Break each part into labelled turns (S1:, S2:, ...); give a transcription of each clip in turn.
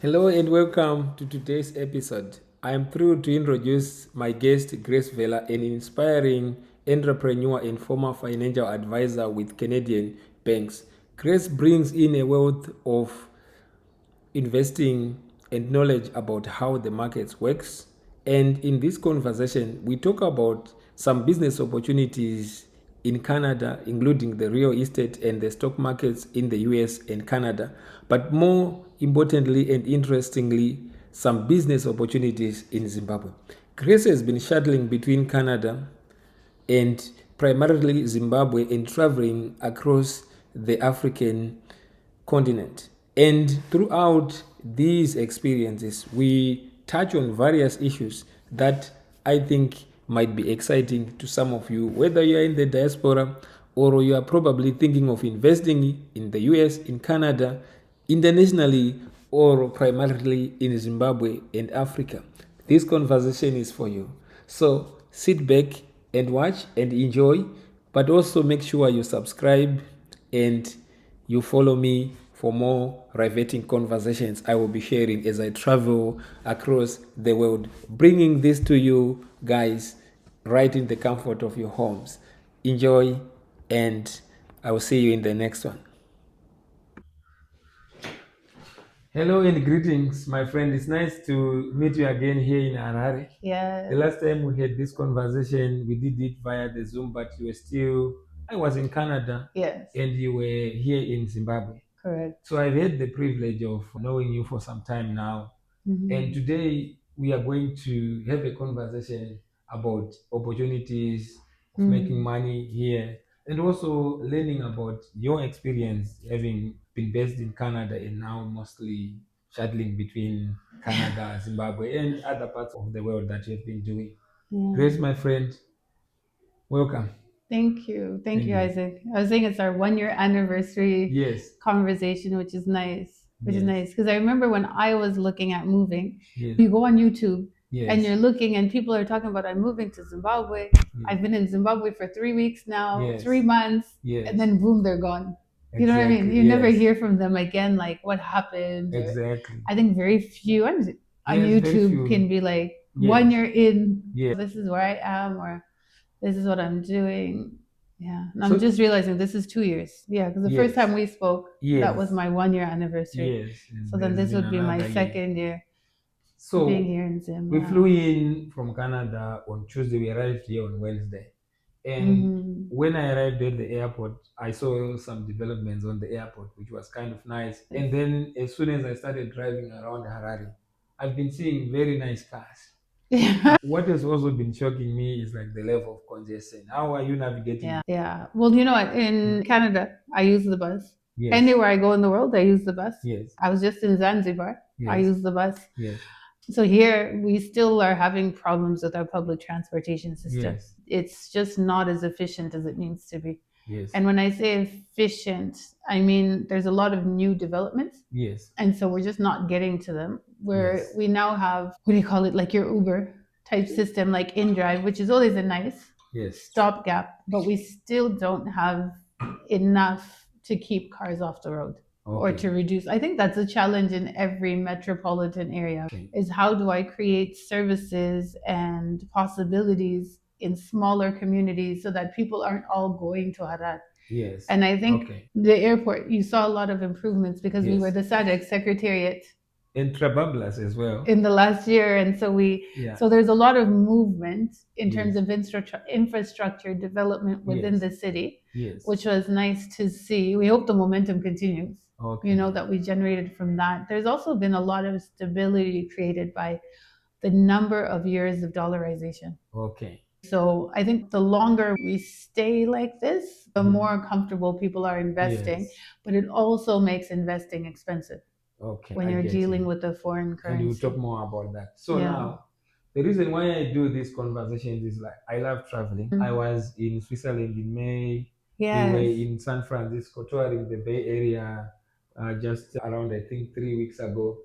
S1: Hello and welcome to today's episode. I am thrilled to introduce my guest, Grace Vela, an inspiring entrepreneur and former financial advisor with Canadian banks. Grace brings in a wealth of investing and knowledge about how the markets works. And in this conversation, we talk about some business opportunities in Canada, including the real estate and the stock markets in the US and Canada. But more importantly and interestingly, some business opportunities in Zimbabwe. Grace has been shuttling between Canada and primarily Zimbabwe and traveling across the African continent. And throughout these experiences, we touch on various issues that I think might be exciting to some of you, whether you're in the diaspora or you are probably thinking of investing in the US, in Canada, internationally, or primarily in Zimbabwe and Africa. This conversation is for you. So sit back and watch and enjoy, but also make sure you subscribe and you follow me for more riveting conversations I will be sharing as I travel across the world, bringing this to you guys right in the comfort of your homes. Enjoy, and I will see you in the next one. Hello and greetings, my friend. It's nice to meet you again here in Harare.
S2: Yeah.
S1: The last time we had this conversation, we did it via the Zoom, but you were still, I was in Canada
S2: Yes.
S1: and you were here in Zimbabwe.
S2: Correct.
S1: So I've had the privilege of knowing you for some time now. And today we are going to have a conversation about opportunities of making money here and also learning about your experience having been based in Canada and now mostly shuttling between Canada, Zimbabwe, and other parts of the world that you've been doing.
S2: Yeah.
S1: Grace, my friend, welcome.
S2: Thank you. Thank
S1: Thank
S2: you,
S1: you.
S2: Isaac. I was saying it's our 1 year anniversary
S1: Yes,
S2: conversation, which is nice. Which is
S1: yes,
S2: nice. Because I remember when I was looking at moving,
S1: yes,
S2: you go on YouTube and
S1: yes,
S2: you're looking and people are talking about I'm moving to Zimbabwe. I've been in Zimbabwe for 3 weeks now,
S1: yes,
S2: 3 months,
S1: yes.
S2: and then boom, they're gone. You know what I mean?
S1: Exactly,
S2: You never
S1: yes,
S2: hear from them again, like what happened. Or
S1: exactly.
S2: I think very few on
S1: Yes, very
S2: YouTube
S1: few.
S2: can be like
S1: Yes,
S2: 1 year in,
S1: yes.
S2: this is where I am, or this is what I'm doing. Yeah. And I'm
S1: So
S2: just realizing this is 2 years. Yeah. Because the first
S1: yes,
S2: time we spoke, that was
S1: yes,
S2: my 1 year anniversary.
S1: yes. And
S2: So then
S1: there's
S2: this
S1: been
S2: would be my
S1: another year.
S2: second year being
S1: So
S2: here in Zim.
S1: we
S2: Yeah.
S1: flew in from Canada on Tuesday. We arrived here on Wednesday. And when I arrived at the airport, I saw some developments on the airport, which was kind of nice. And then as soon as I started driving around Harare, I've been seeing very nice cars. What has also been shocking me is like the level of congestion. How are you navigating?
S2: Yeah. Yeah. Well, you know what? In Canada, I use the bus.
S1: Yes.
S2: Anywhere I go in the world, I use the bus.
S1: Yes.
S2: I was just in Zanzibar. I
S1: Yes.
S2: use the bus.
S1: Yes.
S2: So here we still are having problems with our public transportation system.
S1: Yes.
S2: It's just not as efficient as it needs to be.
S1: Yes.
S2: And when I say efficient, I mean there's a lot of new developments.
S1: Yes.
S2: And so we're just not getting to them. Where
S1: Yes.
S2: we now have, what do you call it, like your Uber type system, like InDrive, which is always a nice
S1: Yes.
S2: stopgap, but we still don't have enough to keep cars off the road or to reduce. I think that's a challenge in every metropolitan area, is how do I create services and possibilities in smaller communities so that people aren't all going to Harare.
S1: Yes.
S2: And I think the airport, you saw a lot of improvements because we were the SADC secretariat
S1: in Trabablas as well.
S2: in the last year. And so so there's a lot of movement in terms of infrastructure development within the city, which was nice to see. We hope the momentum continues. That we generated from that. There's also been a lot of stability created by the number of years of dollarization. So I think the longer we stay like this, the more comfortable people are investing, but it also makes investing expensive when you're dealing with a foreign currency.
S1: And we'll talk more about that. So now, the reason why I do these conversations is like I love traveling. I was in Switzerland in May. We were in San Francisco touring the Bay Area just around, I think, 3 weeks ago.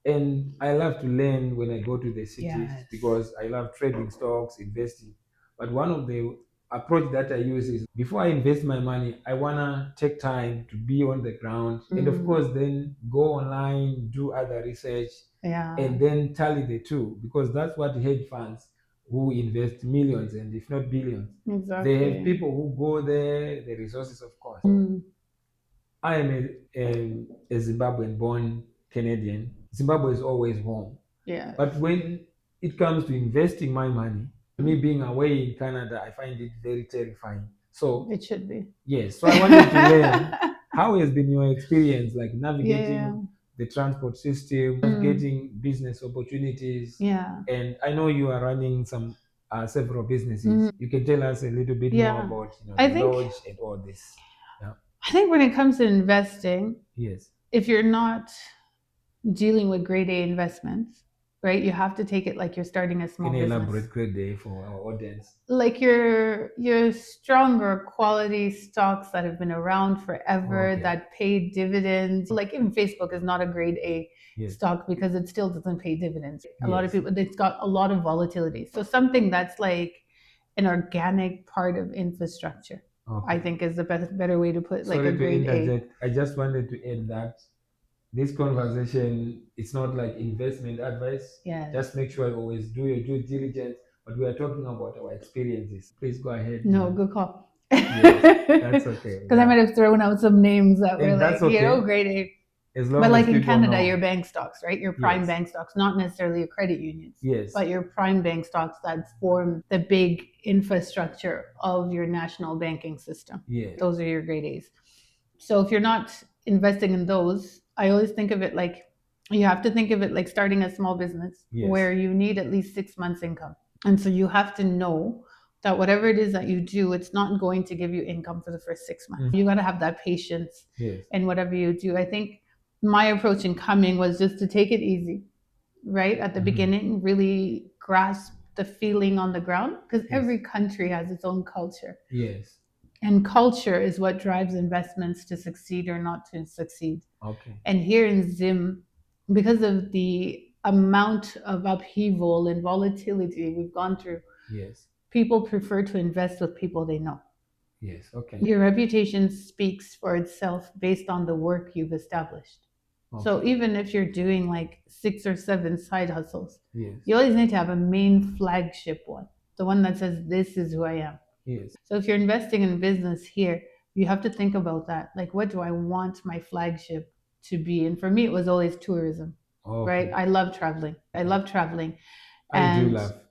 S1: And I love to learn when I go to the cities because I love trading stocks, investing. But one of the approach that I use is before I invest my money, I wanna take time to be on the ground, and of course, then go online, do other research, and then tally the two, because that's what hedge funds who invest millions and if not billions. They have people who go there, the resources, of course. I am a Zimbabwean born Canadian. Zimbabwe is always home. But when it comes to investing my money, me being away in Canada, I find it very terrifying. So
S2: it should be.
S1: Yes. So I wanted to learn how has been your experience, like navigating the transport system, navigating business opportunities. And I know you are running some several businesses. You can tell us a little bit more about the lodge and all this.
S2: I think when it comes to investing,
S1: Yes.
S2: if you're not dealing with grade A investments, right, you have to take it like you're starting a small business.
S1: Can you elaborate grade A for our audience?
S2: Like your stronger quality stocks that have been around forever, that pay dividends. Like even Facebook is not a grade A stock because it still doesn't pay dividends. A lot of people, it's got a lot of volatility. So something that's like an organic part of infrastructure, I think is the better way to put it, like a grade A.
S1: I just wanted to add that this conversation, it's not like investment advice. Just make sure you always do your due diligence. But we are talking about our experiences. Please go ahead.
S2: No, good call.
S1: Yes, that's okay.
S2: Because I might have thrown out some names that were like,
S1: okay.
S2: Grade A.
S1: As long
S2: but
S1: as
S2: like in Canada,
S1: know.
S2: your bank stocks, right? Your prime bank stocks, not necessarily your credit unions. But your prime bank stocks that form the big infrastructure of your national banking system. Those are your grade A's. So if you're not investing in those, I always think of it like, you have to think of it like starting a small business where you need at least 6 months income. And so you have to know that whatever it is that you do, it's not going to give you income for the first 6 months. You got to have that patience in whatever you do. I think my approach in coming was just to take it easy, right? At the beginning, really grasp the feeling on the ground, because every country has its own culture. And culture is what drives investments to succeed or not to succeed. And here in Zim, because of the amount of upheaval and volatility we've gone through, people prefer to invest with people they know. Your reputation speaks for itself based on the work you've established. So even if you're doing like 6 or 7 side hustles, you always need to have a main flagship one, the one that says, this is who I am. So if you're investing in business here, you have to think about that. Like, what do I want my flagship to be? And for me, it was always tourism, right? I love traveling. I do love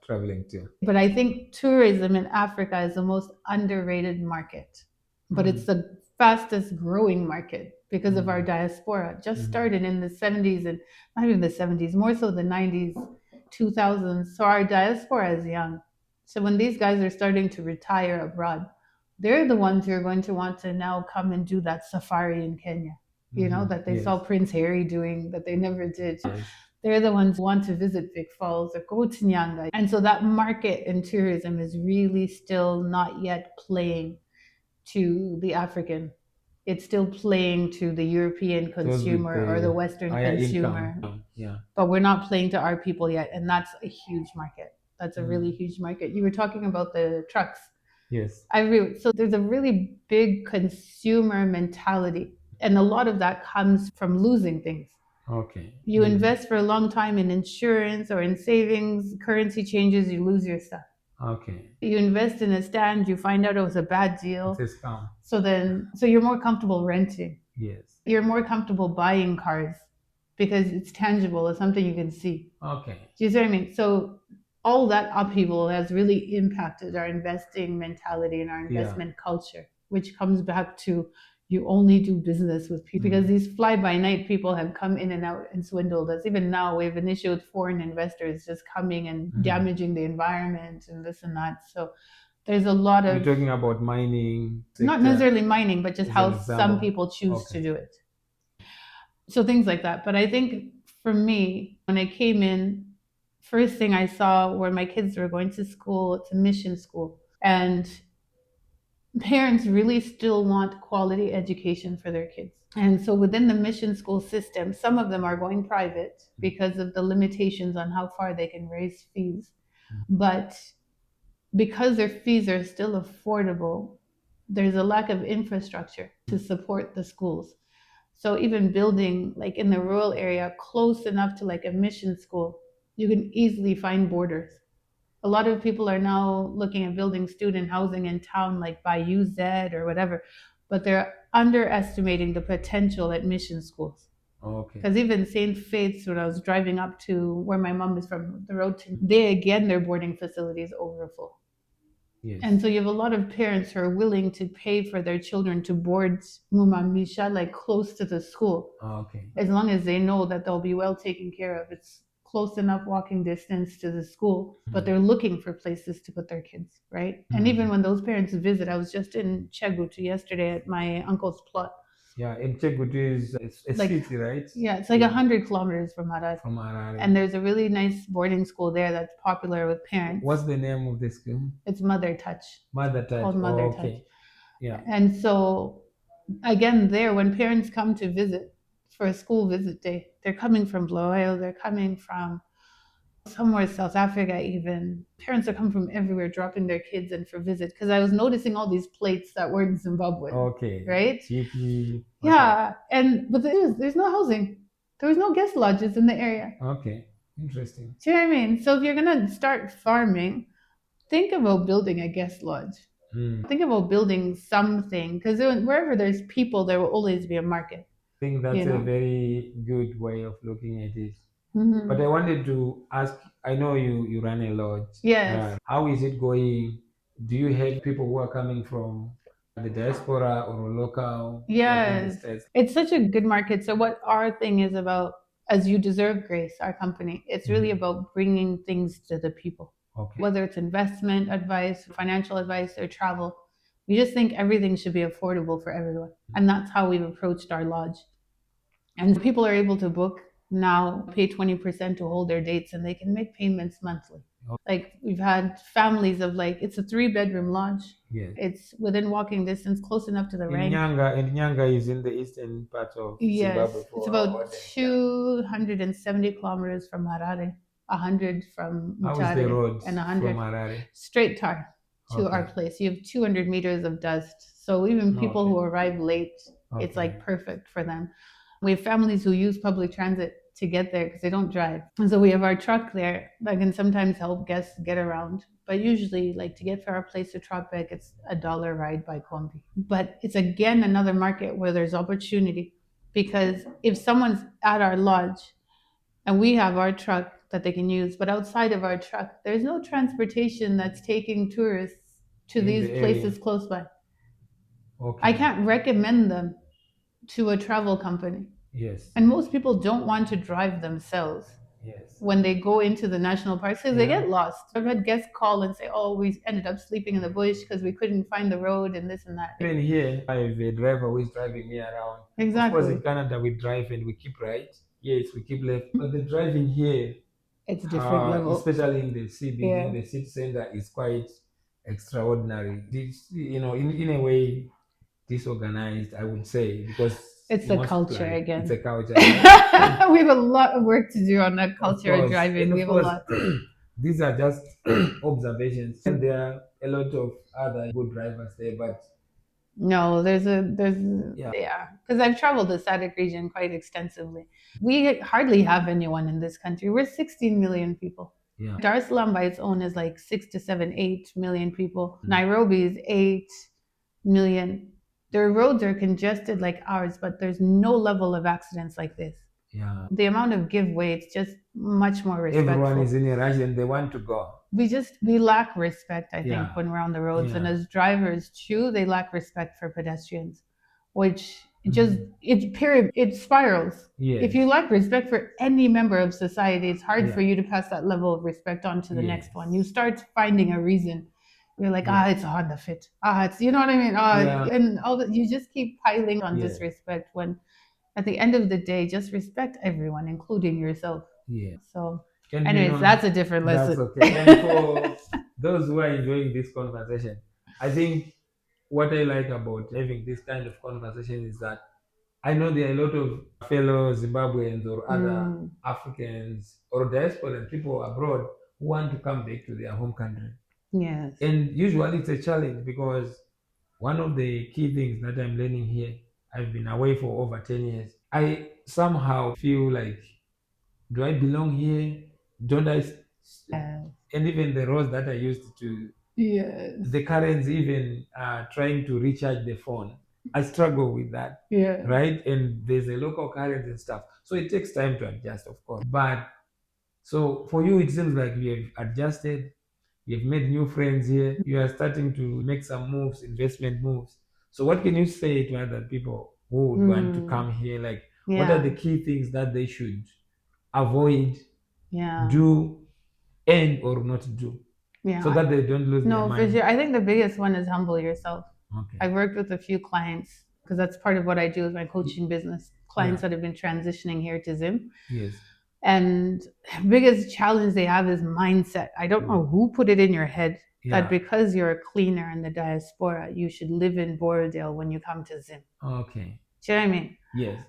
S2: traveling too. But I think tourism in Africa is the most underrated market. But it's the fastest growing market because of our diaspora. Just started in the 70s, and not even the 70s, more so the 90s, 2000s. So our diaspora is young. So when these guys are starting to retire abroad, they're the ones who are going to want to now come and do that safari in Kenya, that they saw Prince Harry doing, that they never did. They're the ones who want to visit Big Falls or go to Nyanga. And so that market in tourism is really still not yet playing to the African. It's still playing to the European consumer or the Western consumer. But we're not playing to our people yet. And that's a huge market. That's a really huge market. You were talking about the trucks. So there's a really big consumer mentality. And a lot of that comes from losing things. You invest for a long time in insurance or in savings, currency changes, you lose your stuff. You invest in a stand, you find out it was a bad deal.
S1: It's a scam.
S2: So you're more comfortable renting. You're more comfortable buying cars because it's tangible, it's something you can see. Do you see what I mean? So all that upheaval has really impacted our investing mentality and our investment culture, which comes back to, you only do business with people, because these fly-by-night people have come in and out and swindled us. Even now, we have an issue with foreign investors just coming and damaging the environment and this and that. So there's a lot of...
S1: You're talking about mining?
S2: Not necessarily mining, but just how some people choose to do it. So things like that. But I think for me, when I came in, first thing I saw were my kids were going to school, it's a mission school. And parents really still want quality education for their kids. And so within the mission school system, some of them are going private because of the limitations on how far they can raise fees. But because their fees are still affordable, there's a lack of infrastructure to support the schools. So even building like in the rural area close enough to like a mission school, you can easily find borders. A lot of people are now looking at building student housing in town like by UZ or whatever, but they're underestimating the potential at mission schools.
S1: Okay.
S2: Because even St. Faith's, when I was driving up to where my mom is from, the road to, they again, their boarding facilities overfull.
S1: Yes.
S2: And so you have a lot of parents who are willing to pay for their children to board Mumamisha like close to the school.
S1: Okay.
S2: As long as they know that they'll be well taken care of. It's close enough walking distance to the school, but they're looking for places to put their kids, right? And even when those parents visit, I was just in Chegutu yesterday at my uncle's plot.
S1: Yeah, and Chegutu is a
S2: like,
S1: city, right?
S2: Yeah, it's like 100 kilometers from Harare.
S1: From Harare.
S2: And there's a really nice boarding school there that's popular with parents.
S1: What's the name of the school?
S2: It's Mother Touch.
S1: Mother Touch.
S2: Called Mother Touch.
S1: Okay. Yeah.
S2: And so, again, there, when parents come to visit for a school visit day, they're coming from Bloyo, they're coming from somewhere South Africa even. Parents are coming from everywhere dropping their kids in for visit because I was noticing all these plates that were in Zimbabwe.
S1: Okay.
S2: Right?
S1: GP.
S2: Yeah. But there's no housing. There was no guest lodges in the area.
S1: Okay. Interesting.
S2: Do you know what I mean? So if you're going to start farming, think about building a guest lodge. Think about building something because wherever there's people, there will always be a market.
S1: I think that's a very good way of looking at it. But I wanted to ask, I know you run a lodge.
S2: Yes.
S1: How is it going? Do you have people who are coming from the diaspora or local?
S2: Yes. It's such a good market. So what our thing is about, as you deserve, Grace, our company, it's really about bringing things to the people.
S1: Okay.
S2: Whether it's investment advice, financial advice, or travel. We just think everything should be affordable for everyone. And that's how we've approached our lodge. And people are able to book now, pay 20% to hold their dates, and they can make payments monthly. Okay. Like we've had families of it's a 3-bedroom lodge.
S1: Yes.
S2: It's within walking distance, close enough to the rank.
S1: Nyanga is in the eastern part of Zimbabwe.
S2: Yes, it's about 270 kilometers from Harare, 100 from Mutare.
S1: How is the road
S2: and 100
S1: from Harare?
S2: Straight tar to our place. You have 200 meters of dust. So even people who arrive late, it's perfect for them. We have families who use public transit to get there because they don't drive. And so we have our truck there that can sometimes help guests get around. But usually, to get from our place to Tropic, it's $1 ride by Kombi. But it's again another market where there's opportunity because if someone's at our lodge and we have our truck that they can use, but outside of our truck, there's no transportation that's taking tourists to these places close by. Okay. I can't recommend them to a travel company.
S1: Yes.
S2: And most people don't want to drive themselves.
S1: Yes.
S2: When they go into the national parks because they get lost. I've had guests call and say, oh, we ended up sleeping in the bush because we couldn't find the road and this and that.
S1: Even here, I have a driver who is driving me around.
S2: Exactly.
S1: Of course, in Canada, we drive and we keep right. Yes, we keep left. But the driving here,
S2: it's a different level.
S1: Especially in the city, in the city center, is quite extraordinary. This, in a way, disorganized, I would say, because
S2: it's the culture again.
S1: It's a culture.
S2: We have a lot of work to do on that culture of driving. We have a lot.
S1: These are just observations, and there are a lot of other good drivers there, but
S2: no, there's because I've traveled the SADC region quite extensively. We hardly have anyone in this country. We're 16 million people.
S1: Yeah.
S2: Dar es Salaam by its own is 6 to 7, 8 million people. Nairobi is 8 million. Their roads are congested like ours, but there's no level of accidents like this.
S1: Yeah.
S2: The amount of give way, it's just much more respectful.
S1: Everyone is in a rush and they want to go.
S2: We lack respect, I think, when we're on the roads. Yeah. And as drivers too, they lack respect for pedestrians, which it spirals.
S1: Yes.
S2: If you lack respect for any member of society, it's hard for you to pass that level of respect on to the next one. You start finding a reason. You're like, it's a Honda Fit. It's, you know what I mean? And all that, you just keep piling on disrespect when at the end of the day, just respect everyone, including yourself.
S1: Yeah.
S2: So anyways, that's a different lesson.
S1: That's okay. And for those who are enjoying this conversation, I think what I like about having this kind of conversation is that I know there are a lot of fellow Zimbabweans or other Africans or diaspora people abroad who want to come back to their home country.
S2: Yes.
S1: And usually it's a challenge because one of the key things that I'm learning here, I've been away for over 10 years. I somehow feel like, do I belong here? Don't I?
S2: Yes.
S1: And even the roles that I used to,
S2: Yes.
S1: the currents, even trying to recharge the phone, I struggle with that.
S2: Yeah.
S1: Right? And there's a local current and stuff. So it takes time to adjust, of course. But so for you, it seems like you have adjusted, you've made new friends here, you are starting to make some moves, investment moves. So what can you say to other people who would want to come here? Like, what are the key things that they should avoid, do, and or not do, so that they don't lose their mind?
S2: For sure. I think the biggest one is humble yourself.
S1: Okay.
S2: I've worked with a few clients because that's part of what I do with my coaching business. Clients that have been transitioning here to Zim.
S1: Yes.
S2: And biggest challenge they have is mindset. I don't know who put it in your head that because you're a cleaner in the diaspora, you should live in Borodale when you come to Zim.
S1: Okay.
S2: Do you know what I mean?
S1: Yes.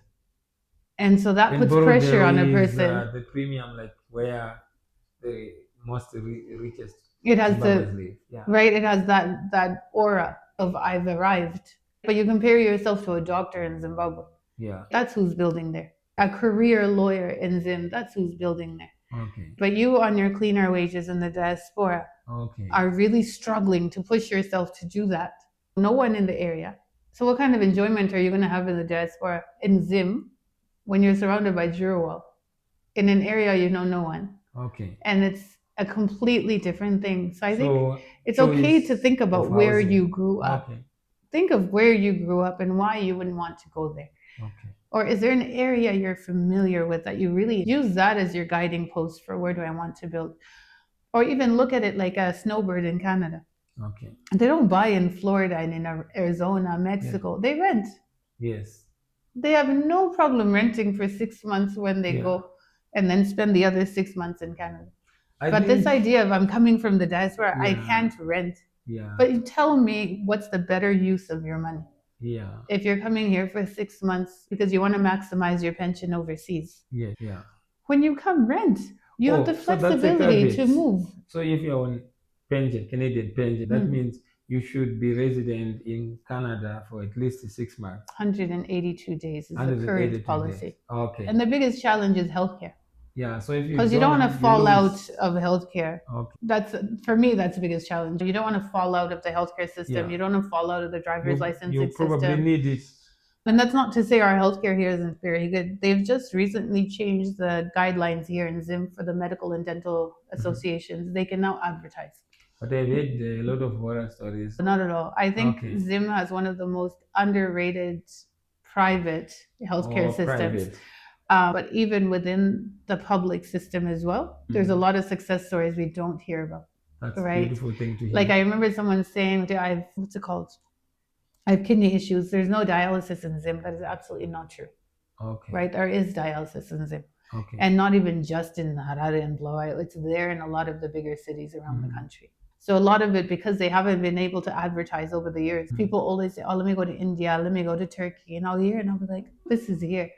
S2: And so that puts pressure on a person.
S1: The premium, like where the most richest.
S2: It has right. It has that aura of I've arrived. But you compare yourself to a doctor in Zimbabwe.
S1: Yeah.
S2: That's who's building there. A career lawyer in Zim. That's who's building there.
S1: Okay.
S2: But you on your cleaner wages in the diaspora are really struggling to push yourself to do that. No one in the area. So what kind of enjoyment are you going to have in the diaspora in Zim when you're surrounded by Juruwal in an area you know no one?
S1: Okay.
S2: And it's a completely different thing. So I think it's okay to think about where you grew up. Okay. Think of where you grew up and why you wouldn't want to go there. Okay. Or is there an area you're familiar with that you really use that as your guiding post for where do I want to build? Or even look at it like a snowbird in Canada. Okay. They don't buy in Florida and in Arizona, Mexico. Yeah. They rent. Yes. They have no problem renting for 6 months when they go and then spend the other 6 months in Canada. But this idea of I'm coming from the diaspora, I can't rent. Yeah. But you tell me what's the better use of your money. Yeah. If you're coming here for 6 months because you want to maximize your pension overseas. Yeah. Yeah. When you come rent, you have the flexibility to move. So if you're on pension, Canadian pension, that means you should be resident in Canada for at least 6 months. 182 days is the current policy. Days. Okay. And the biggest challenge is healthcare. Yeah, so if because you don't want to fall out of healthcare. Okay. That's for me. That's the biggest challenge. You don't want to fall out of the healthcare system. Yeah. You don't want to fall out of the driver's licensing system. You probably need it. And that's not to say our healthcare here isn't very good. They've just recently changed the guidelines here in Zim for the medical and dental associations. They can now advertise. But I've heard a lot of horror stories. Not at all. I think Zim has one of the most underrated private healthcare systems. Private. But even within the public system as well, there's a lot of success stories we don't hear about. That's a beautiful thing to hear. Like I remember someone saying, what's it called? I have kidney issues. There's no dialysis in Zim, but it's absolutely not true. Okay. Right? There is dialysis in Zim. Okay. And not even just in Harare and Bloa. It's there in a lot of the bigger cities around the country. So a lot of it, because they haven't been able to advertise over the years, people always say, oh, let me go to India, let me go to Turkey. And I'll hear and I'll be like, this is here.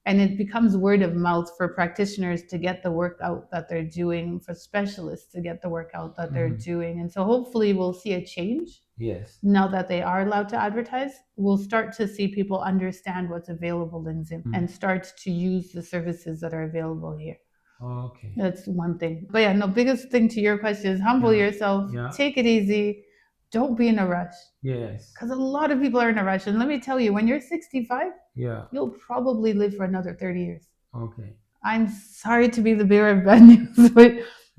S2: And it becomes word of mouth for practitioners to get the work out that they're doing, for specialists to get the work out that they're doing. And so hopefully we'll see a change. Yes. Now that they are allowed to advertise, we'll start to see people understand what's available in Zim and start to use the services that are available here. Okay. That's one thing. But yeah, biggest thing to your question is humble yourself, take it easy. Don't be in a rush. Yes. Because a lot of people are in a rush. And let me tell you, when you're 65, you'll probably live for another 30 years. Okay. I'm sorry to be the bearer of bad news, but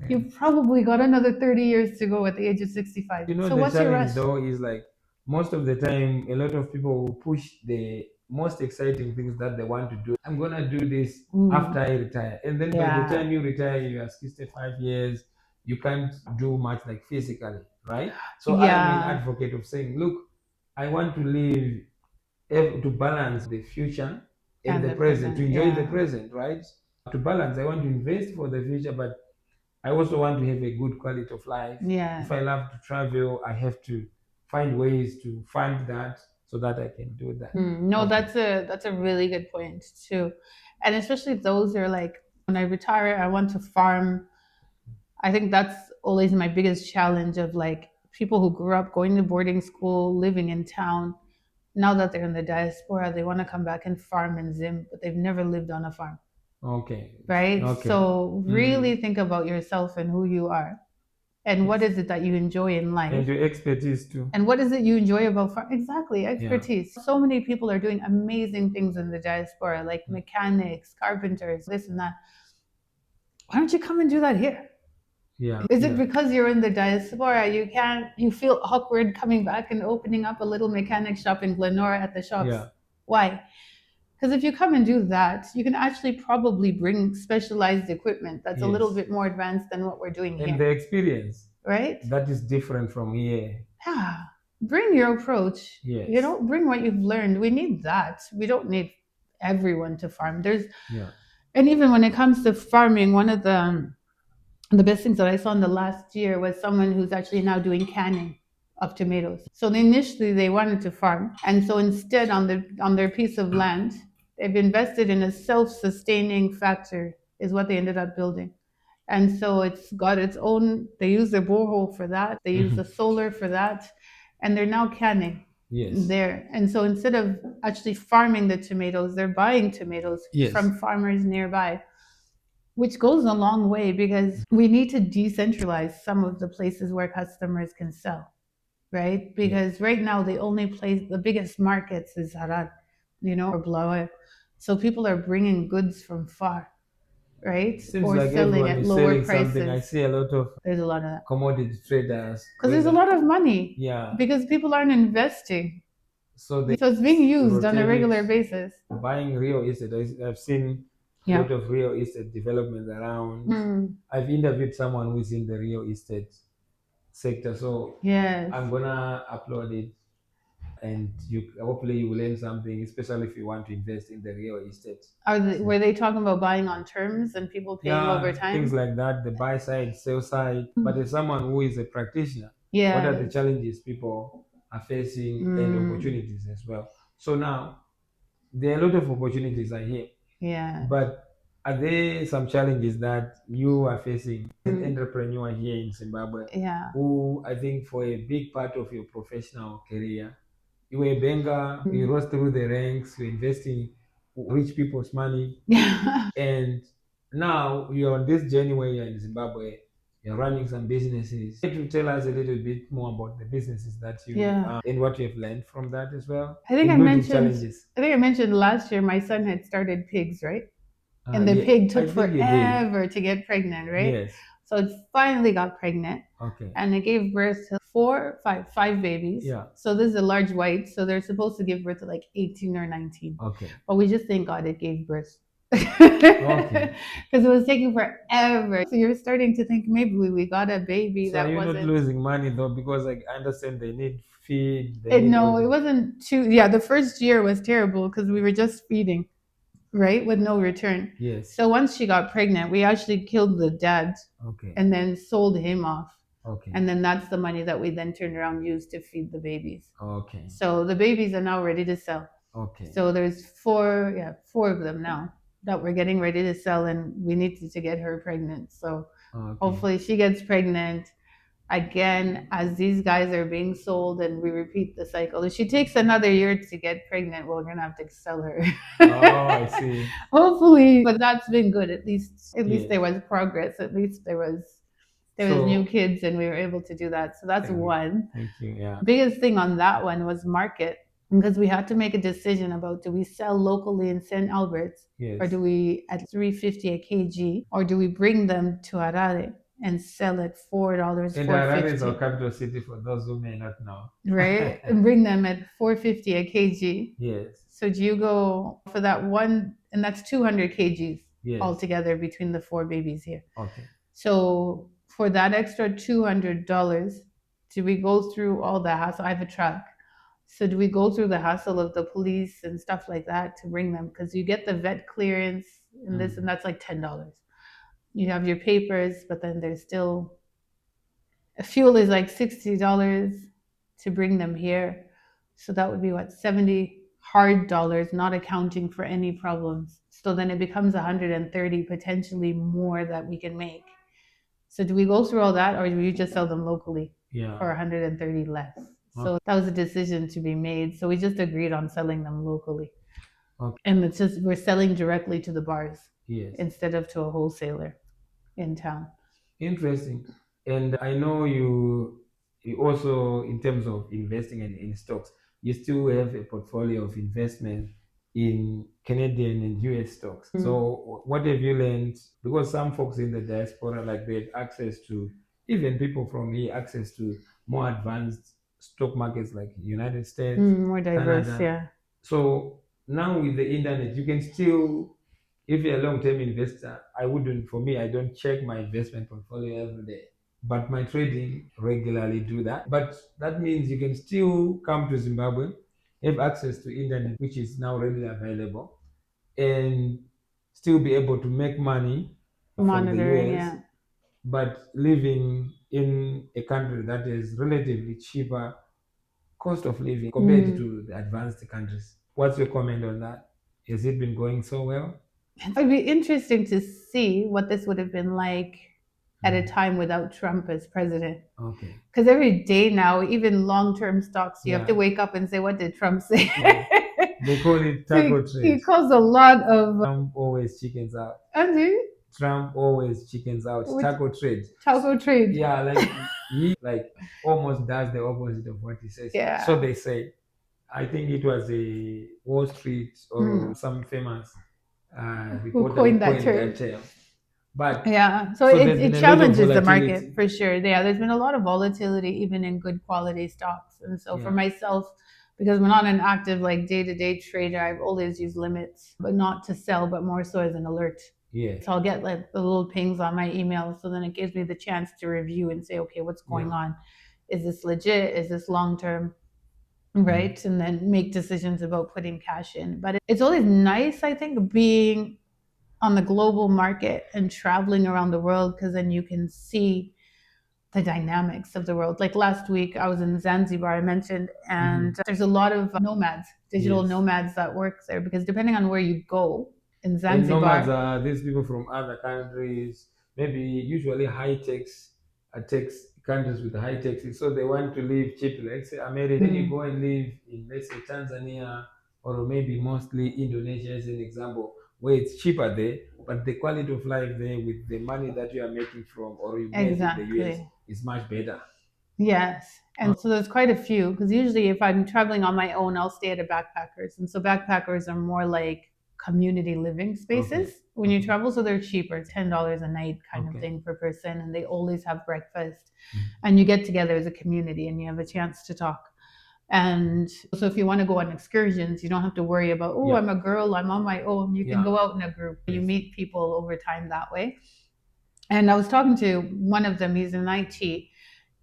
S2: you've probably got another 30 years to go at the age of 65. So what's your rush? Though is like most of the time, a lot of people will push the most exciting things that they want to do. I'm going to do this after I retire. And then by the time you retire, you are 65 years. You can't do much like physically, right? So I'm an advocate of saying, look, I want to live to balance the future and the present, to enjoy the present, right? To balance, I want to invest for the future, but I also want to have a good quality of life. Yeah. If I love to travel, I have to find ways to fund that so that I can do that. That's a really good point too. And especially those who are like, when I retire, I want to farm I think that's always my biggest challenge of like people who grew up going to boarding school, living in town. Now that they're in the diaspora, they want to come back and farm in Zim, but they've never lived on a farm.
S1: Okay.
S2: Right?
S1: Okay.
S2: So really think about yourself and who you are. And what is it that you enjoy in life?
S1: And your expertise too.
S2: And what is it you enjoy about farm? Exactly, expertise. Yeah. So many people are doing amazing things in the diaspora, like mechanics, carpenters, this and that. Why don't you come and do that here?
S1: Yeah.
S2: Is it because you're in the diaspora, you feel awkward coming back and opening up a little mechanic shop in Glenora at the shops? Yeah. Why? Because if you come and do that, you can actually probably bring specialized equipment that's a little bit more advanced than what we're doing here.
S1: And the experience.
S2: Right?
S1: That is different from here.
S2: Yeah. Bring your approach.
S1: Yes.
S2: Bring what you've learned. We need that. We don't need everyone to farm. And even when it comes to farming, one of the best things that I saw in the last year was someone who's actually now doing canning of tomatoes. So initially they wanted to farm, and so instead on their piece of land, they've invested in a self-sustaining factory is what they ended up building. And so it's got its own, they use their borehole for that, they use the solar for that, and they're now canning there. And so instead of actually farming the tomatoes, they're buying tomatoes from farmers nearby, which goes a long way because we need to decentralize some of the places where customers can sell, right? Because right now the biggest markets is Harare, or Blaue. So people are bringing goods from far, right?
S1: Seems or like selling at lower prices. Something. I see
S2: there's a lot of that.
S1: Commodity traders.
S2: Because there's a lot of money.
S1: Yeah.
S2: Because people aren't investing.
S1: So
S2: it's being used on a regular basis.
S1: Buying real estate. I've seen a lot of real estate development around. I've interviewed someone who's in the real estate sector. So I'm gonna upload it, and hopefully you will learn something, especially if you want to invest in the real estate.
S2: Were they talking about buying on terms and people paying over time?
S1: Things like that, the buy side, sell side. But as someone who is a practitioner, what are the challenges people are facing and opportunities as well? So now, there are a lot of opportunities are here.
S2: Yeah.
S1: But are there some challenges that you are facing as an entrepreneur here in Zimbabwe?
S2: Yeah.
S1: Who I think for a big part of your professional career, you were a banker, you rose through the ranks, you're investing rich people's money. And now you're on this journey where you're in Zimbabwe, you're running some businesses. Can you tell us a little bit more about the businesses that you and what you've learned from that as well?
S2: I think I mentioned last year my son had started pigs, right? And the pig took forever to get pregnant, right?
S1: Yes.
S2: So it finally got pregnant.
S1: Okay.
S2: And it gave birth to five babies.
S1: Yeah.
S2: So this is a large white. So they're supposed to give birth to like 18 or 19.
S1: Okay.
S2: But we just thank God it gave birth. Okay. Because it was taking forever. So you're starting to think maybe we got a baby that wasn't.
S1: So you're not losing money though, because I understand they need feed.
S2: No, it wasn't too. Yeah, the first year was terrible because we were just feeding. Right, with no return.
S1: Yes.
S2: So once she got pregnant, we actually killed the dad.
S1: Okay.
S2: And then sold him off.
S1: Okay.
S2: And then that's the money that we then turned around and used to feed the babies.
S1: Okay.
S2: So the babies are now ready to sell.
S1: Okay.
S2: So there's four of them now that we're getting ready to sell, and we needed to get her pregnant. So hopefully she gets pregnant. Again, as these guys are being sold and we repeat the cycle. If she takes another year to get pregnant, we're going to have to sell her.
S1: I see.
S2: Hopefully, but that's been good. At least there was progress. At least there was new kids and we were able to do that. So that's one.
S1: Thank you. Yeah.
S2: Biggest thing on that one was market, because we had to make a decision about, do we sell locally in St. Albert's or do we at $3.50 a kg, or do we bring them to Harare and sell at $4,
S1: and Harare is our capital city for those who may not know.
S2: Right? And bring them at $4.50 a kg.
S1: Yes.
S2: So do you go for that one, and that's 200 kgs altogether between the 4 babies here.
S1: Okay.
S2: So for that extra $200, do we go through all the hassle? I have a truck. So do we go through the hassle of the police and stuff like that to bring them? Because you get the vet clearance and this, and that's like $10. You have your papers, but then there's still, fuel is like $60 to bring them here. So that would be what, 70 hard dollars, not accounting for any problems. So then it becomes 130, potentially more, that we can make So do we go through all that, or do we just sell them locally
S1: Yeah.
S2: for 130 less? So that was a decision to be made. So we just agreed on selling them locally.
S1: Okay.
S2: And it's just, we're selling directly to the bars.
S1: Yes.
S2: Instead of to a wholesaler in town.
S1: Interesting. And I know you also, in terms of investing in stocks, you still have a portfolio of investment in Canadian and US stocks. So what have you learned? Because some folks in the diaspora, like, they have access to, even people from here, access to more advanced stock markets like United States,
S2: more diverse,
S1: Canada.
S2: yeah.
S1: So now with the internet, you can still, if you're a long-term investor, for me, I don't check my investment portfolio every day, but my trading regularly do that. But that means you can still come to Zimbabwe, have access to internet, which is now readily available, and still be able to make money from the US, but living in a country that is relatively cheaper cost of living compared to the advanced countries. What's your comment on that? Has it been going so well?
S2: It'd be interesting to see what this would have been like at a time without Trump as president.
S1: Okay.
S2: Because every day now, even long-term stocks, you have to wake up and say, what did Trump say?
S1: Yeah. They call it taco trade.
S2: He calls a lot of...
S1: Trump always chickens out.
S2: And
S1: Trump always chickens out. Taco trade.
S2: Taco trade.
S1: Yeah, like he almost does the opposite of what he says.
S2: Yeah.
S1: So they say. I think it was a Wall Street or some famous
S2: who coined that term.
S1: But
S2: yeah, so it challenges the market for sure. Yeah, there's been a lot of volatility even in good quality stocks. And so for myself, because we're not an active day-to-day trader, I've always used limits, but not to sell, but more so as an alert.
S1: Yeah.
S2: So I'll get the little pings on my email, so then it gives me the chance to review and say, okay, what's going on? Is this legit? Is this long-term? Right? And then make decisions about putting cash in. But it's always nice, I think, being on the global market and traveling around the world, because then you can see the dynamics of the world. Like last week, I was in Zanzibar, I mentioned, and there's a lot of nomads, digital nomads that work there, because depending on where you go in Zanzibar.
S1: And nomads are these people from other countries, maybe usually high-tech countries with high taxes, so they want to live cheaply. Let's say America, then you go and live in, let's say, Tanzania, or maybe mostly Indonesia as an example, where it's cheaper there, but the quality of life there with the money that you are making from, or you make in the US, is much better.
S2: Yes. And so there's quite a few, because usually if I'm traveling on my own, I'll stay at a backpackers. And so backpackers are more like community living spaces when you travel, so they're cheaper, $10 a night kind of thing per person, and they always have breakfast, and you get together as a community and you have a chance to talk. And so if you want to go on excursions, you don't have to worry about, I'm a girl, I'm on my own. You can go out in a group. You meet people over time that way. And I was talking to one of them, he's in IT,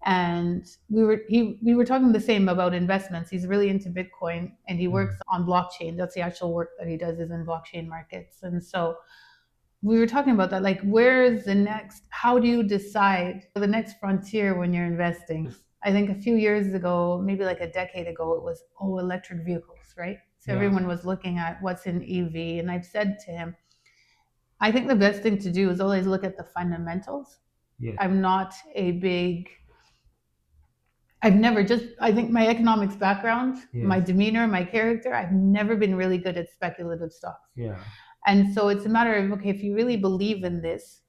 S2: and we were talking the same about investments. He's really into Bitcoin, and he works on blockchain. That's the actual work that he does, is in blockchain markets. And so we were talking about that, like, where's the next, how do you decide the next frontier when you're investing? I think a few years ago, maybe like a decade ago, it was, electric vehicles, right? So everyone was looking at what's in EV. And I've said to him, I think the best thing to do is always look at the fundamentals. I'm not a big... I think my economics background, my demeanor, my character, I've never been really good at speculative stocks. And so it's a matter of, okay, if you really believe in this,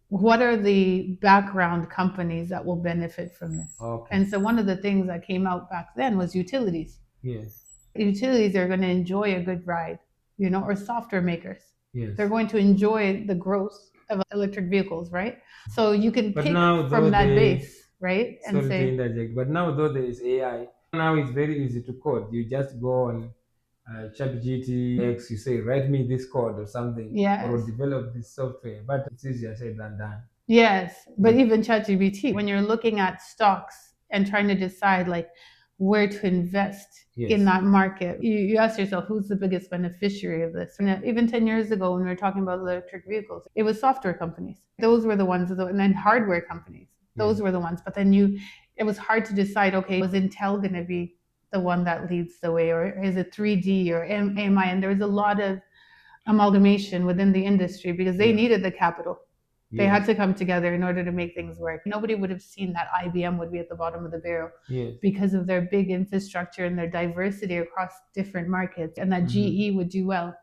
S2: what are the background companies that will benefit from this? And so one of the things that came out back then was utilities. Utilities are going to enjoy a good ride, or software makers. They're going to enjoy the growth of electric vehicles, right? So you can pick from that base. Right?
S1: And say, but now though there is AI, now it's very easy to code. You just go on ChatGPT X, you say, write me this code or something, or develop this software. But it's easier said than done.
S2: Yes, but even ChatGPT, when you're looking at stocks and trying to decide like where to invest in that market, you ask yourself, who's the biggest beneficiary of this? And even 10 years ago, when we were talking about electric vehicles, it was software companies. Those were the ones, and then hardware companies. Those were the ones. But then it was hard to decide, okay, was Intel going to be the one that leads the way, or is it 3D or AMI? And there was a lot of amalgamation within the industry because they needed the capital. They had to come together in order to make things work. Nobody would have seen that IBM would be at the bottom of the barrel because of their big infrastructure and their diversity across different markets, and that GE would do well,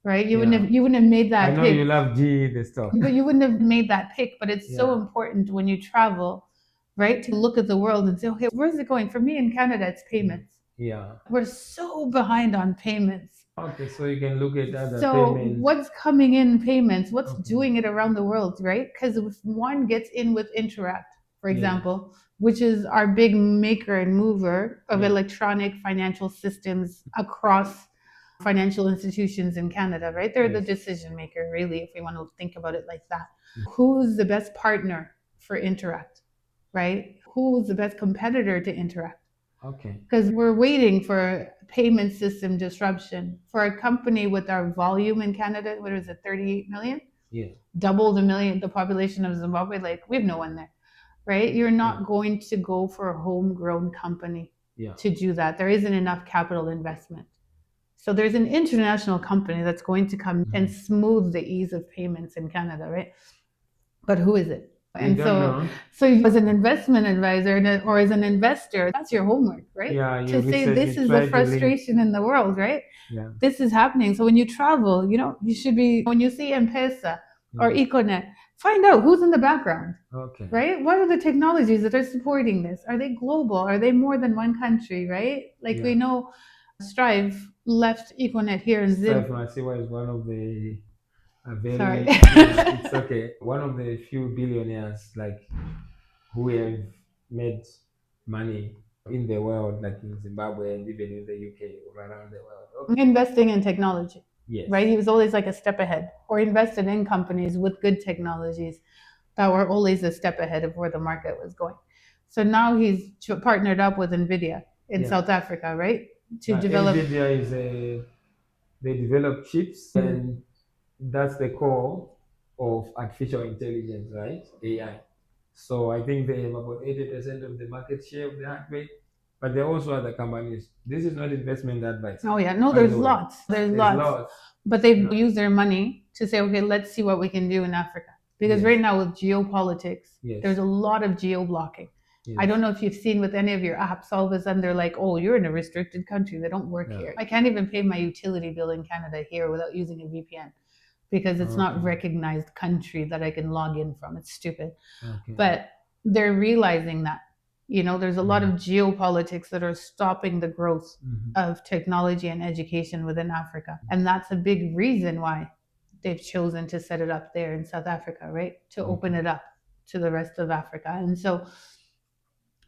S2: right? You wouldn't have made that
S1: pick. I know you love GE, the stock.
S2: But you wouldn't have made that pick. But it's so important when you travel, right, to look at the world and say, okay, where's it going? For me in Canada, it's payments. We're so behind on payments.
S1: Okay, so you can look at other
S2: payments. What's coming in payments? What's doing it around the world, right? Because if one gets in with Interact, for example, which is our big maker and mover of electronic financial systems across financial institutions in Canada, right? They're the decision maker, really, if we want to think about it like that. Who's the best partner for Interact, right? Who's the best competitor to Interact?
S1: Okay.
S2: Because we're waiting for payment system disruption. For a company with our volume in Canada, what is it, 38 million? Double the population of Zimbabwe, like we have no one there, right? You're not going to go for a homegrown company to do that. There isn't enough capital investment. So there's an international company that's going to come and smooth the ease of payments in Canada, right? But who is it? And so as an investment advisor or as an investor, that's your homework, right? To say this is the frustration in the world, right? This is happening. So when you travel, you should be, when you see M-Pesa or Econet, find out who's in the background, right? What are the technologies that are supporting this? Are they global? Are they more than one country, right? Like we know Strive left Econet here in Zimbabwe.
S1: Masiyiwa is one of the it's okay. One of the few billionaires who have made money in the world, like in Zimbabwe and even in the UK or around the world.
S2: Investing in technology. Right? He was always like a step ahead, or invested in companies with good technologies that were always a step ahead of where the market was going. So now he's partnered up with Nvidia in South Africa, right? To develop.
S1: Nvidia is they develop chips, and that's the core of artificial intelligence, right? AI. So I think they have about 80% of the market share of the hardware, but there are also other companies. This is not investment advice.
S2: Oh yeah, no, there's lots. There's lots. But they've used their money to say, okay, let's see what we can do in Africa. Because right now with geopolitics, there's a lot of geo-blocking. I don't know if you've seen with any of your apps, all of a sudden they're like, oh, you're in a restricted country. They don't work here. I can't even pay my utility bill in Canada here without using a VPN because it's not recognized country that I can log in from. It's stupid. But they're realizing that, there's a lot of geopolitics that are stopping the growth of technology and education within Africa. And that's a big reason why they've chosen to set it up there in South Africa, right? To open it up to the rest of Africa. And so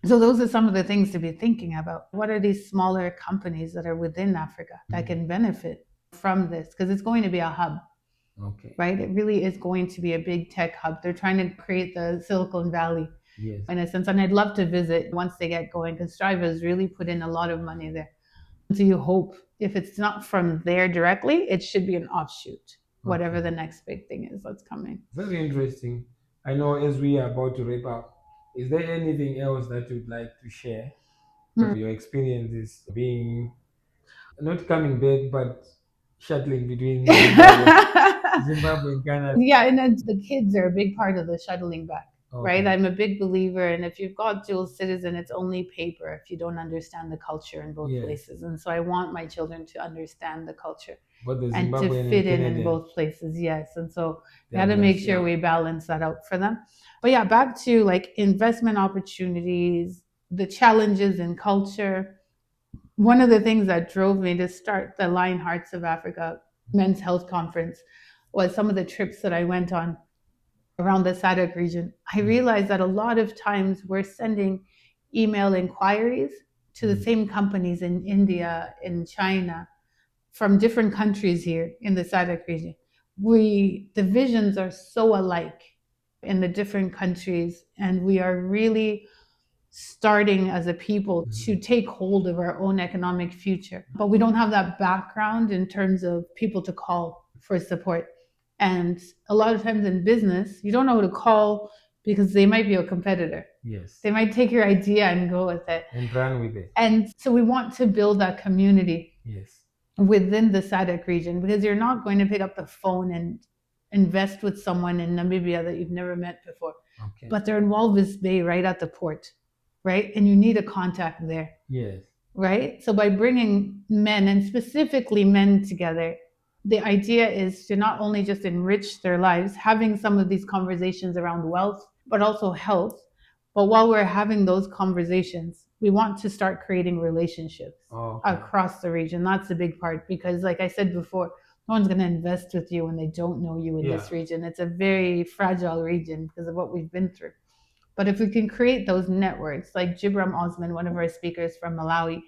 S2: those are some of the things to be thinking about. What are these smaller companies that are within Africa that can benefit from this? Because it's going to be a hub, right? It really is going to be a big tech hub. They're trying to create the Silicon Valley in a sense. And I'd love to visit once they get going, because Strive has really put in a lot of money there. So you hope if it's not from there directly, it should be an offshoot, whatever the next big thing is that's coming.
S1: Very interesting. I know as we are about to wrap up, is there anything else that you'd like to share of your experiences being, not coming back, but shuttling between Zimbabwe and Canada?
S2: Yeah, and then the kids are a big part of the shuttling back, right? I'm a big believer, and if you've got dual citizen, it's only paper if you don't understand the culture in both places. And so I want my children to understand the culture and to fit in both places. Yes. And so we had to make sure we balance that out for them. But yeah, back to like investment opportunities, the challenges in culture. One of the things that drove me to start the Lion Hearts of Africa Men's Health Conference was some of the trips that I went on around the SADC region. I realized that a lot of times we're sending email inquiries to the same companies in India, in China, from different countries here in the SADC region. The visions are so alike in the different countries, and we are really starting as a people to take hold of our own economic future. But we don't have that background in terms of people to call for support. And a lot of times in business, you don't know who to call because they might be a competitor.
S1: Yes.
S2: They might take your idea and go with it.
S1: And run with it.
S2: And so we want to build that community within the SADC region, because you're not going to pick up the phone and invest with someone in Namibia that you've never met before. Okay. But they're in Walvis Bay, right at the port, right? And you need a contact there.
S1: Yes.
S2: Right? So by bringing men, and specifically men, together, the idea is to not only just enrich their lives, having some of these conversations around wealth, but also health. But while we're having those conversations, we want to start creating relationships across the region. That's the big part, because like I said before, no one's going to invest with you when they don't know you in this region. It's a very fragile region because of what we've been through. But if we can create those networks, like Jibram Osman, one of our speakers from Malawi,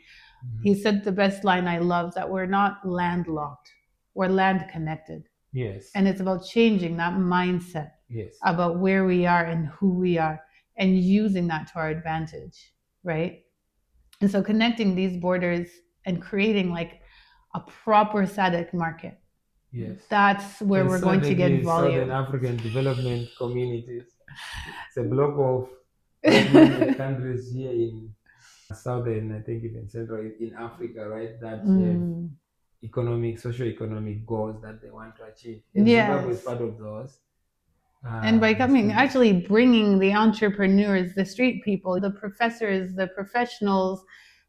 S2: he said the best line I love, that we're not landlocked, we're land connected.
S1: Yes.
S2: And it's about changing that mindset about where we are and who we are, and using that to our advantage, right? And so connecting these borders and creating like a proper SADC market.
S1: Yes.
S2: That's where we're going to get volume.
S1: Southern African Development Communities. It's a block of countries here in Southern, I think even Central, in Africa, right? That have socio-economic goals that they want to achieve. And Zimbabwe is part of those.
S2: And by actually bringing the entrepreneurs, the street people, the professors, the professionals,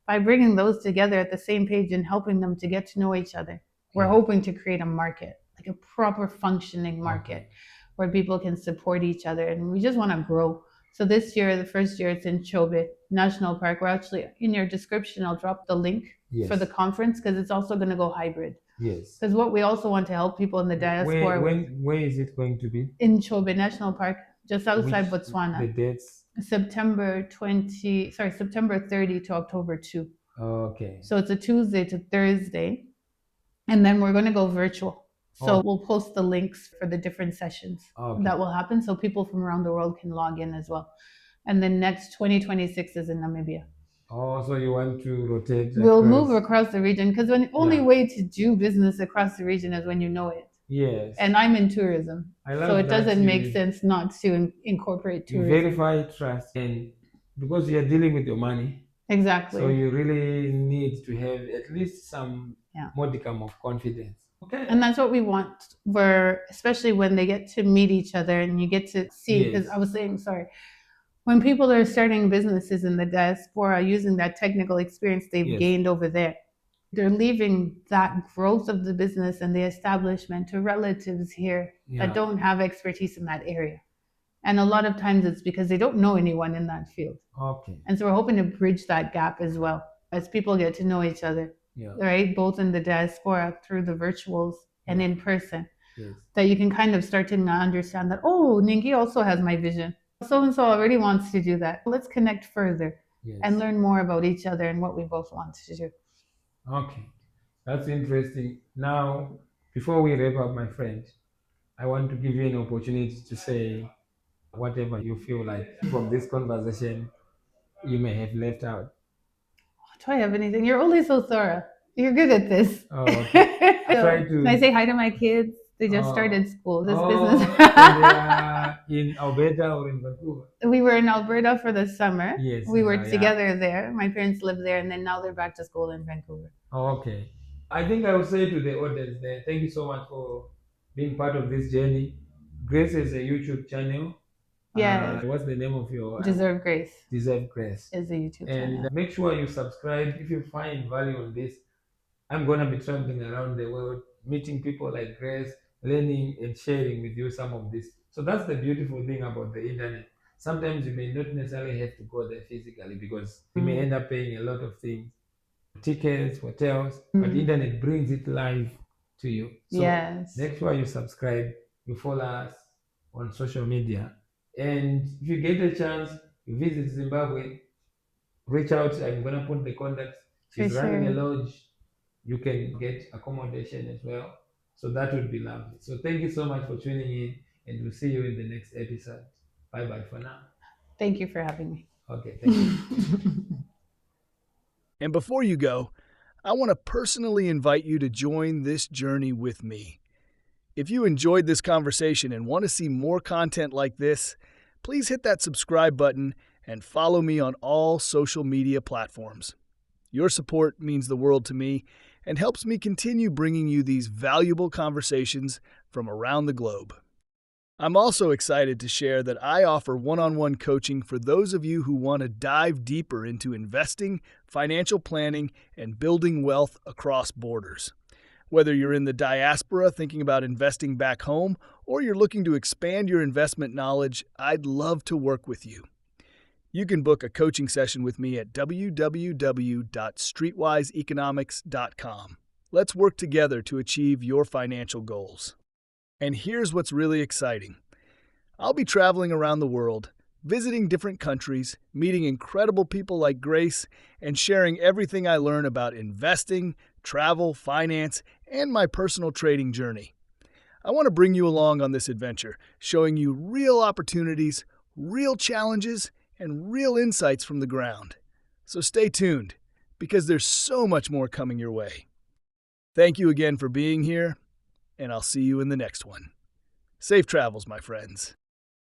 S2: by bringing those together at the same page and helping them to get to know each other, we're hoping to create a market, like a proper functioning market where people can support each other. And we just want to grow. So this year, the first year, it's in Chobe National Park. We're actually, in your description, I'll drop the link for the conference, because it's also going to go hybrid.
S1: Yes.
S2: Because what we also want to help people in the diaspora.
S1: Where is it going to be?
S2: In Chobe National Park, just outside Botswana.
S1: The dates?
S2: September 30 to October 2.
S1: Okay.
S2: So it's a Tuesday to Thursday. And then we're going to go virtual. So we'll post the links for the different sessions that will happen, so people from around the world can log in as well. And then next 2026 is in Namibia.
S1: Oh, so you want to rotate?
S2: We'll move across the region, because the only way to do business across the region is when you know it.
S1: Yes.
S2: And I'm in tourism, so it doesn't make sense not to incorporate tourism.
S1: You verify trust, and because you're dealing with your money.
S2: Exactly.
S1: So you really need to have at least some modicum of confidence. Okay.
S2: And that's what we want, especially when they get to meet each other and you get to see, because I was saying, when people are starting businesses in the diaspora using that technical experience they've gained over there, they're leaving that growth of the business and the establishment to relatives here that don't have expertise in that area. And a lot of times it's because they don't know anyone in that field.
S1: Okay.
S2: And so we're hoping to bridge that gap as well, as people get to know each other. Right, both in the diaspora through the virtuals and in person, that you can kind of start to understand that, Ningi also has my vision. So-and-so already wants to do that. Let's connect further and learn more about each other and what we both want to do.
S1: Okay, that's interesting. Now, before we wrap up, my friend, I want to give you an opportunity to say whatever you feel like from this conversation you may have left out.
S2: Do I have anything? You're always so thorough. You're good at this.
S1: Oh, okay.
S2: Can I say hi to my kids? They just started school. This business.
S1: In Alberta or in Vancouver?
S2: We were in Alberta for the summer.
S1: Yes.
S2: We were together there. My parents live there, and then now they're back to school in Vancouver.
S1: Oh, okay. I think I will say to the audience there, thank you so much for being part of this journey. Grace has a YouTube channel.
S2: Yeah.
S1: What's the name of your?
S2: Deserve Grace.
S1: Deserve Grace.
S2: Is a YouTube channel.
S1: And make sure you subscribe if you find value on this. I'm going to be traveling around the world, meeting people like Grace, learning and sharing with you some of this. So that's the beautiful thing about the internet. Sometimes you may not necessarily have to go there physically, because you may end up paying a lot of things, tickets, hotels, but the internet brings it live to you. So make sure you subscribe, you follow us on social media. And if you get a chance, you visit Zimbabwe, reach out. I'm going to put the contacts. She's running a lodge. You can get accommodation as well. So that would be lovely. So thank you so much for tuning in, and we'll see you in the next episode. Bye-bye for now.
S2: Thank you for having me.
S1: Okay, thank you.
S3: And before you go, I want to personally invite you to join this journey with me. If you enjoyed this conversation and want to see more content like this, please hit that subscribe button and follow me on all social media platforms. Your support means the world to me and helps me continue bringing you these valuable conversations from around the globe. I'm also excited to share that I offer one-on-one coaching for those of you who want to dive deeper into investing, financial planning, and building wealth across borders. Whether you're in the diaspora thinking about investing back home, or you're looking to expand your investment knowledge, I'd love to work with you. You can book a coaching session with me at www.streetwiseeconomics.com. Let's work together to achieve your financial goals. And here's what's really exciting. I'll be traveling around the world, visiting different countries, meeting incredible people like Grace, and sharing everything I learn about investing, travel, finance, and my personal trading journey. I want to bring you along on this adventure, showing you real opportunities, real challenges, and real insights from the ground. So stay tuned, because there's so much more coming your way. Thank you again for being here, and I'll see you in the next one. Safe travels, my friends.